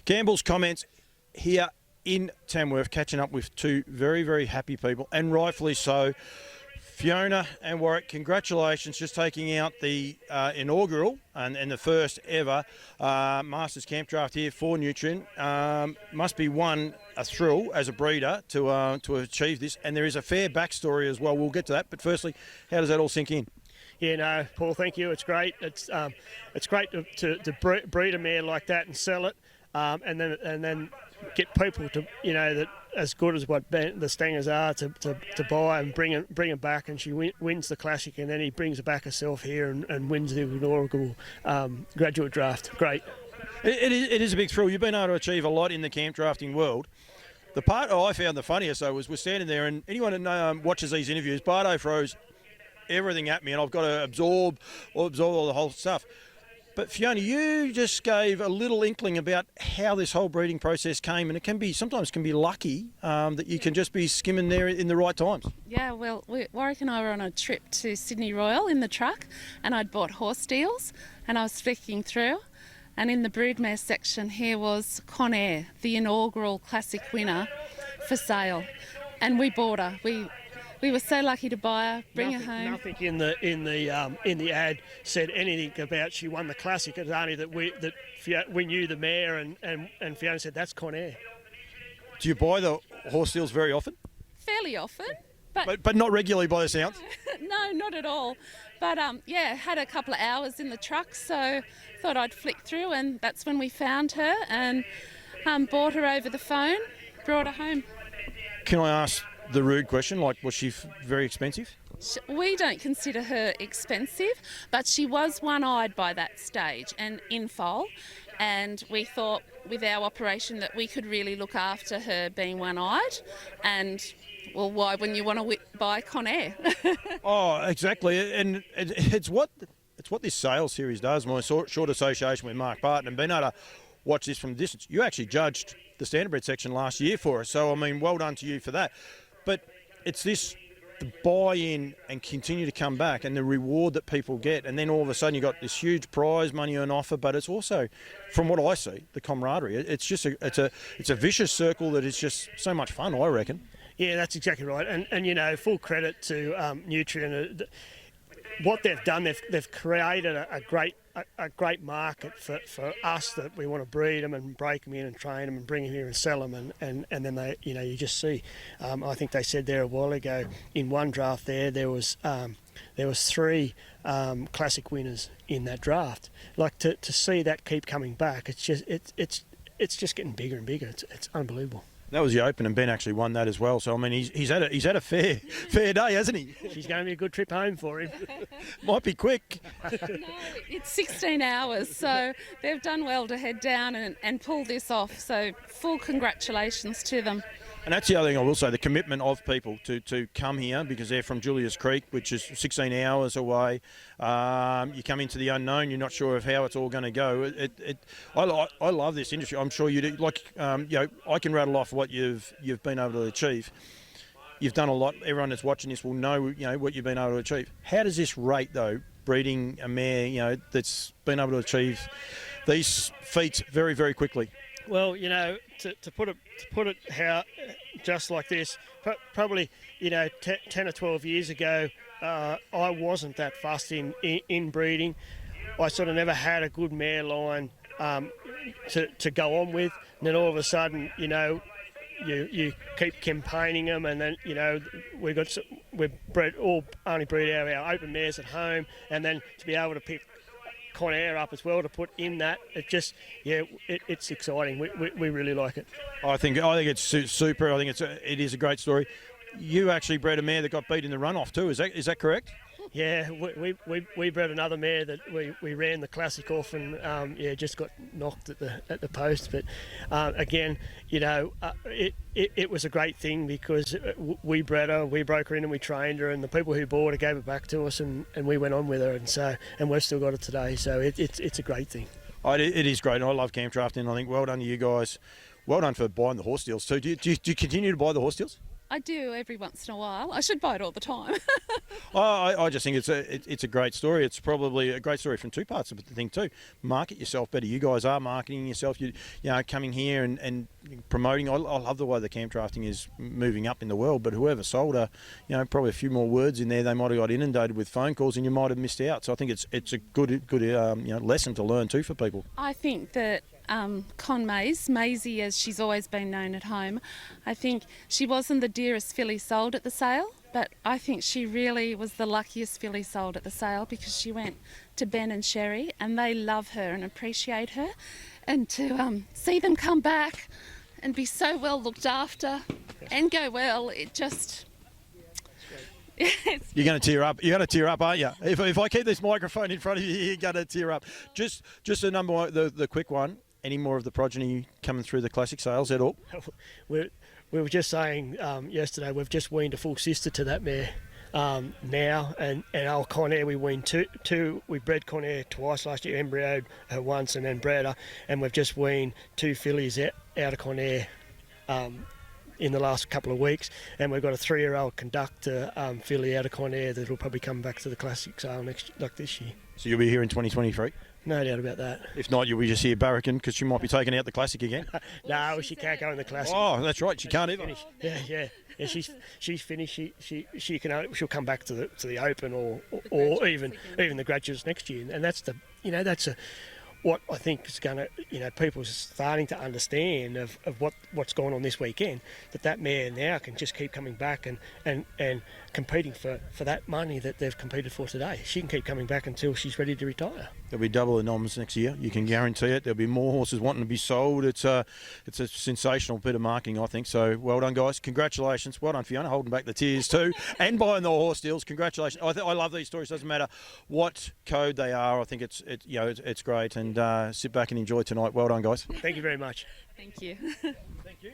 Gamble's comments here in Tamworth, catching up with two very, very happy people, and rightfully so. Fiona and Warwick, congratulations, just taking out the inaugural and the first ever Masters Camp Draft here for Nutrien. Must be a thrill as a breeder to achieve this, and there is a fair backstory as well. We'll get to that, but firstly, how does that all sink in? Yeah, no, Paul, thank you. It's great. It's great to breed a mare like that and sell it, and then get people to, you know, that as good as what the Stangers are to buy and bring it back, and she wins the Classic, and then he brings her back herself here and wins the inaugural graduate draft. Great. It is a big thrill. You've been able to achieve a lot in the camp drafting world. The part I found the funniest though was we're standing there, and anyone that watches these interviews, Bardo throws everything at me, and I've got to absorb all the whole stuff. But Fiona, you just gave a little inkling about how this whole breeding process came, and it sometimes can be lucky that you can just be skimming there in the right times. Yeah, well, Warwick and I were on a trip to Sydney Royal in the truck, and I'd bought horse deals, and I was flicking through, and in the broodmare section here was Con Air, the inaugural Classic winner, for sale, and we bought her. We were so lucky to buy her, bring her home. Nothing in the ad said anything about she won the Classic. It was only that we knew the mare, and Fiona said that's Con Air. Do you buy the horse deals very often? Fairly often, but not regularly by the sounds. No, not at all. But yeah, had a couple of hours in the truck, so thought I'd flick through, and that's when we found her and bought her over the phone, brought her home. Can I ask the rude question, like, was she very expensive? We don't consider her expensive, but she was one-eyed by that stage and in foal, and we thought with our operation that we could really look after her being one-eyed, and well, why wouldn't you want to buy Con Air? Oh, exactly, and it's what this sales series does. My short association with Mark Barton, and being able to watch this from a distance. You actually judged the Standardbred section last year for us, so I mean, well done to you for that. But it's the buy-in and continue to come back, and the reward that people get, and then all of a sudden you've got this huge prize money on offer. But it's also, from what I see, the camaraderie. It's just it's a vicious circle that is just so much fun, I reckon. Yeah, that's exactly right. And you know, full credit to Nutrien. What they've done, they've created a great market for us that we want to breed them and break them in and train them and bring them here and sell them, and then they, you know, you just see. I think they said there a while ago in one draft there was 3 Classic winners in that draft. Like to see that keep coming back, it's just getting bigger and bigger. It's unbelievable. That was the Open, and Ben actually won that as well. So I mean, he's had a fair day, hasn't he? She's going to be a good trip home for him. Might be quick. No, it's 16 hours, so they've done well to head down and pull this off. So full congratulations to them. And that's the other thing I will say, the commitment of people to come here, because they're from Julius Creek, which is 16 hours away. You come into the unknown, you're not sure of how it's all going to go. I love this industry. I'm sure you do. Like, you know, I can rattle off what you've been able to achieve. You've done a lot. Everyone that's watching this will know, you know, what you've been able to achieve. How does this rate, though, breeding a mare, you know, that's been able to achieve these feats very, very quickly? Well, you know, to put it how just like this, probably, you know, 10 or 12 years ago, I wasn't that fussed in breeding. I sort of never had a good mare line to go on with, and then all of a sudden, you know, you keep campaigning them, and then, you know, we've only breed our open mares at home, and then to be able to pick Con Air up as well to put in that, it's exciting. We really like it. I think it's super. I think it is a great story. You actually bred a mare that got beat in the runoff too. Is that correct? Yeah, we bred another mare that we ran the Classic off, and just got knocked at the post. But again, you know, it was a great thing because we bred her, we broke her in, and we trained her, and the people who bought her gave it back to us, and we went on with her, and we've still got it today. So it's a great thing. It is great, and I love camp drafting. I think well done to you guys. Well done for buying the horse deals too. Do you continue to buy the horse deals? I do every once in a while. I should buy it all the time. I just think it's a great story. It's probably a great story from two parts of the thing too. Market yourself better. You guys are marketing yourself. You know, coming here and promoting. I love the way the camp drafting is moving up in the world. But whoever sold her, you know, probably a few more words in there, they might have got inundated with phone calls, and you might have missed out. So I think it's a good lesson to learn too for people. I think that Conmaze, Maisie as she's always been known at home, I think she wasn't the dearest filly sold at the sale, but I think she really was the luckiest filly sold at the sale, because she went to Ben and Sherry and they love her and appreciate her, and to see them come back and be so well looked after and go well, it just... You're going to tear up. You're going to tear up, aren't you? If I keep this microphone in front of you, you're going to tear up. Just the number one, the quick one. Any more of the progeny coming through the classic sales at all? We were just saying yesterday, we've just weaned a full sister to that mare now, and our Con Air, we weaned two. We bred Con Air twice last year, embryoed her once and then bred her, and we've just weaned two fillies out of Con Air in the last couple of weeks, and we've got a 3-year-old conductor filly out of Con Air that will probably come back to the classic sale this year. So you'll be here in 2023? No doubt about that. If not, you'll be just here barracking because she might be taking out the classic again. No, she can't go in the classic. Oh, that's right. She can't either. Yeah. She's finished. She'll come back to the Open or even the Graduates next year, and that's what I think is going to, people are starting to understand of what's going on this weekend, that mare now can just keep coming back and competing for that money that they've competed for today. She can keep coming back until she's ready to retire. There'll be double the noms next year. You can guarantee it. There'll be more horses wanting to be sold. It's a sensational bit of marketing, I think. So well done, guys. Congratulations. Well done, Fiona, holding back the tears too, and buying the horse deals. Congratulations. I love these stories. Doesn't matter what code they are. I think it's great. And sit back and enjoy tonight. Well done, guys. Thank you very much. Thank you. Thank you.